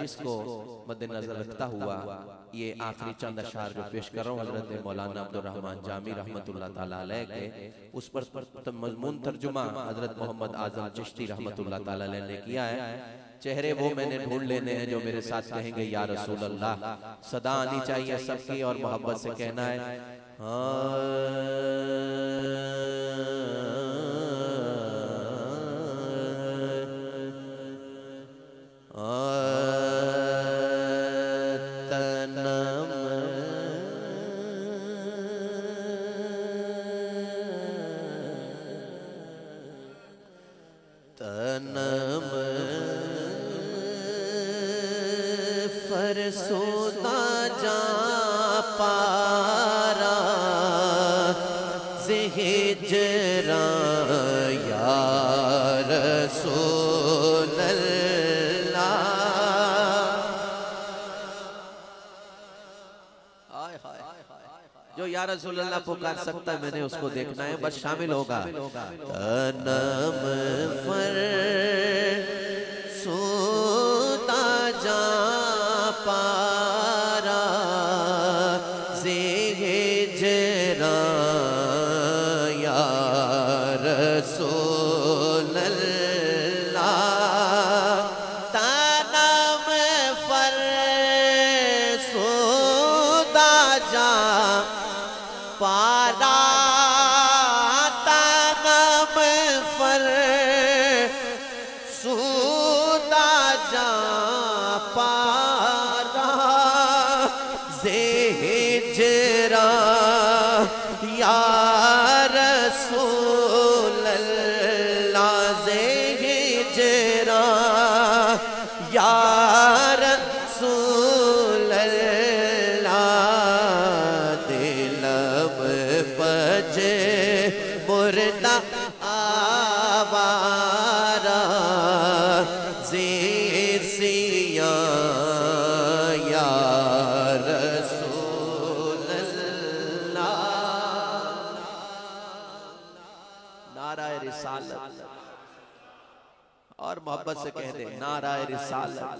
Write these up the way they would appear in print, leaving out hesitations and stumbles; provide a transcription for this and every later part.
नशिस्त को मद्देनजर रखता हुआ ये आखिरी चंद अशार जो पेश कर रहा हूँ हजरत मौलाना अब्दुर्रहमान जामी रहमतुल्लाह ताला अलैह के, उस पर मजमून तर्जुमा हजरत मोहम्मद आजम चिश्ती रहमतुल्लाह ताला अलैह ने किया है। चेहरे वो मैंने ढूंढ लेने हैं जो मेरे साथ कहेंगे या रसूल अल्लाह। सदा आनी चाहिए सबकी और मोहब्बत से कहना है तनम फरसोदा जा पारा ज़िहिजरा या रसूल अल्लाह। जो या रसूल अल्लाह पुकार सकता है मैंने उसको देखना है, बस शामिल होगा। तनम फरसोदा जा पारा ज़िहिजरा या रसूल अल्लाह। तनम फरसोदा जा पारा तनम फरसोदा जा पारा ज़िहिजरा या रसूल अल्लाह। ज़िहिजरा या रसूल अल्लाह। दिलम बजे मुर्दा आवारा ज़िसिया या रसूल अल्लाह। नाराए रिसालत और मोहब्बत से कह दे नाराए रिसालत।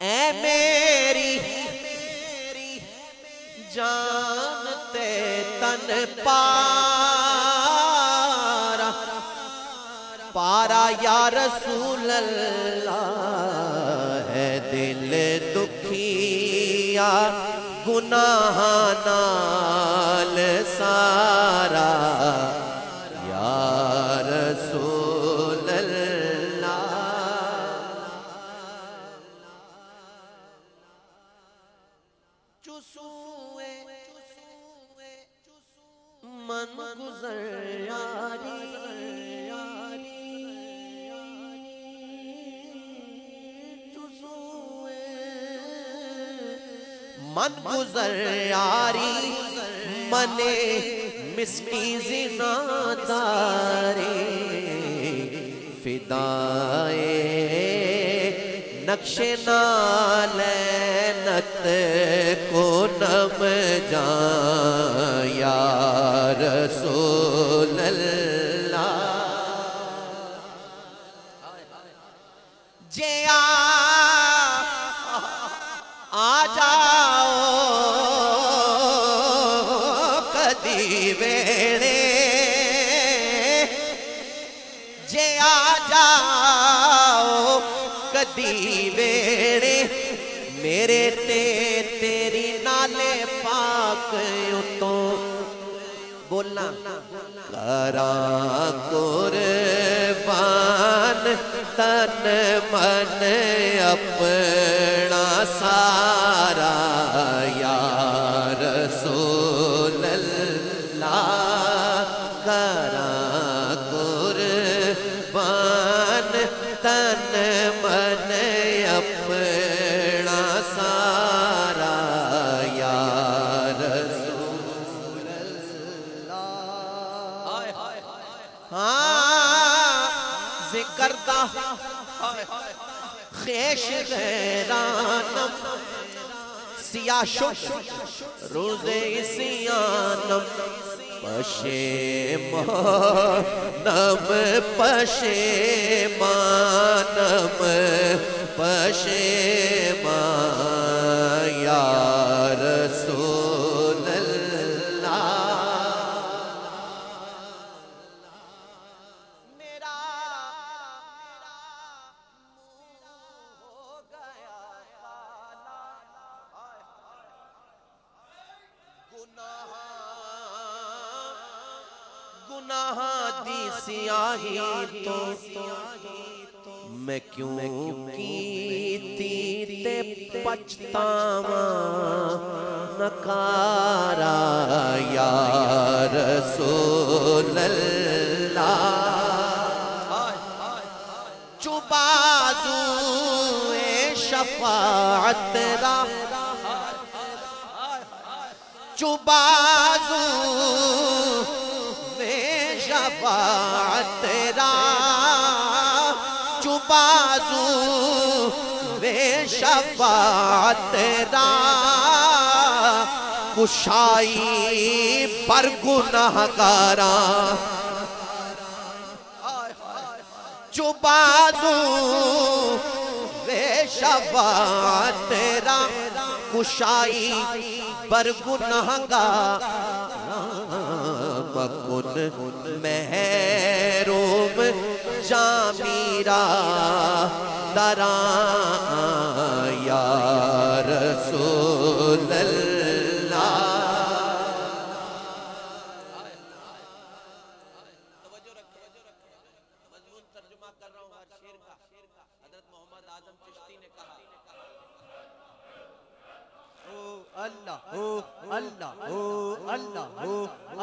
ऐ मेरी जानते तन पारा पारा या रसूल अल्लाह। है दिल दुखिया गुनाह नाल सारा या रसूल अल्लाह। चुसूए मन गुजर यारी चुसूए मन गुजर यारी मने मिसकी जिनादारे फिदाए नक्शे नालैनत को नम जा या रसूल अल्लाह। जे आ जाओ कदी वेड़े जे आ जाओ कदी वेड़े मेरे ते तेरी नाले पाक उतों बोलना करा कुर्बान तन मन अपना सारा या रसूल अल्लाह। करा कुर्बान तन मन अपना सारा या रसूल अल्लाह। हाँ जिक्र दा खेश गैरानम सियाशुश रोज़े सियानम पशेमानम पशेमानम पशेमान या रसूल अल्लाह। मेरा हो गया गुनाह दी सियाही तो मैं क्यों कीती ते पछतावा नकारा या रसूल अल्लाह। चुबाज़ुए शफाअत रा चुबाज़ुए शफाअत रा चुबाज़ू वे शफाअत रा कुशाई पर गुनाहगारा। चुबाज़ू वे शफाअत रा कुशाई पर गुनाहगारा। मकुन महरूम जामीरा दरा या रसूल अल्लाह। मजमून तर्जुमा कर रहा हूँ हर शेर का। हज़रत मोहम्मद आज़म चिश्ती ने कहा अल्लाह हो अल्लाह हो अल्लाह हो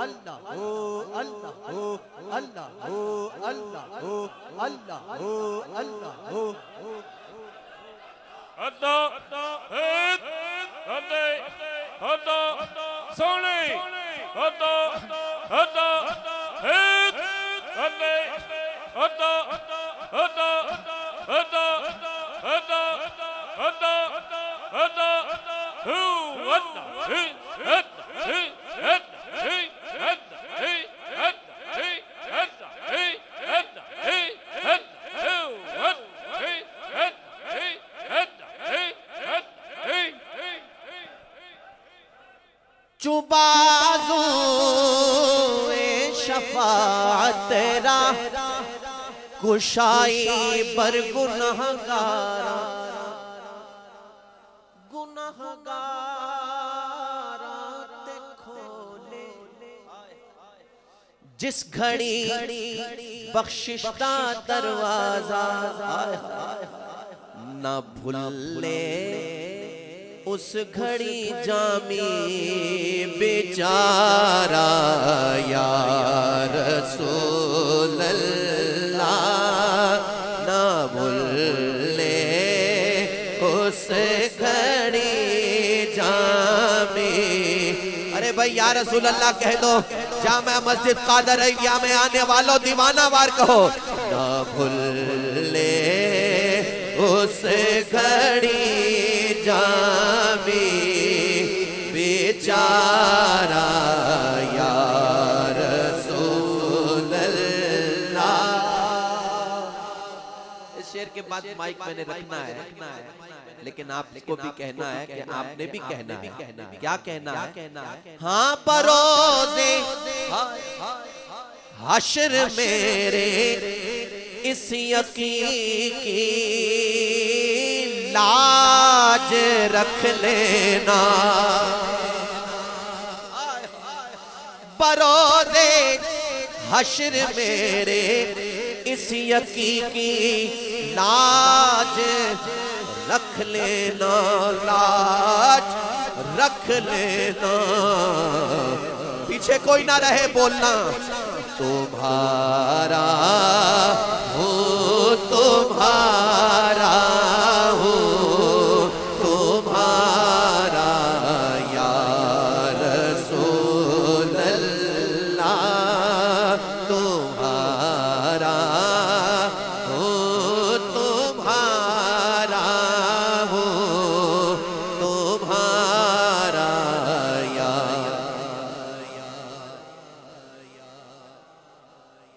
अल्लाह हो अल्लाह हो अल्लाह हो अल्लाह हो अल्लाह हो अल्लाह हो अदा हित अदे अदा सोने अदा अदा हित अदे अदा अदा अदा अदा अदा अदा who what he चुबाज़ुए शफाअत रा कुशाई पर गुनाहगारा। गुनाहगारा ते खोले जिस घड़ी बख्शिश का दरवाजा न भूले उस घड़ी जामी बेचारा या रसूल अल्लाह। न भूले उस घड़ी जामी। अरे भाई या रसूल अल्लाह कह दो। जामा मस्जिद कादर अय्या में आने वालों दीवाना वार कहो। न भूले उस घड़ी जामी बेचारा या रसूल अल्लाह। इस शेर के बाद माइक मैंने रखना है, लेकिन आपको भी कहना है कि आपने भी कहना है। क्या कहना है? हाँ बरोज़े हश्र मेरे इस यकीन की लाज रख लेना। बरोज़े हश्र मेरे इस यकीन की लाज रख लेना। लाज रख लेना। पीछे कोई ना रहे बोलना। तुम्हारा हो तुम्हारा हो तुम्हारा या रसूल अल्लाह। तुम्हारा हो तुम्हारा हो तुम्हारा या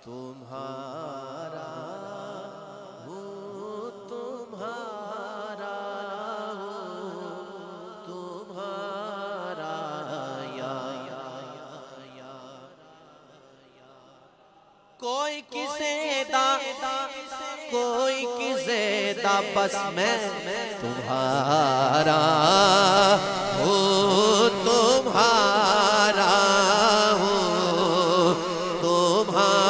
तुम्हारा हो तुम कोई किसे दा कोई किसे दा बस मैं तुम्हारा हो तुम्हारा हो तुम्हारा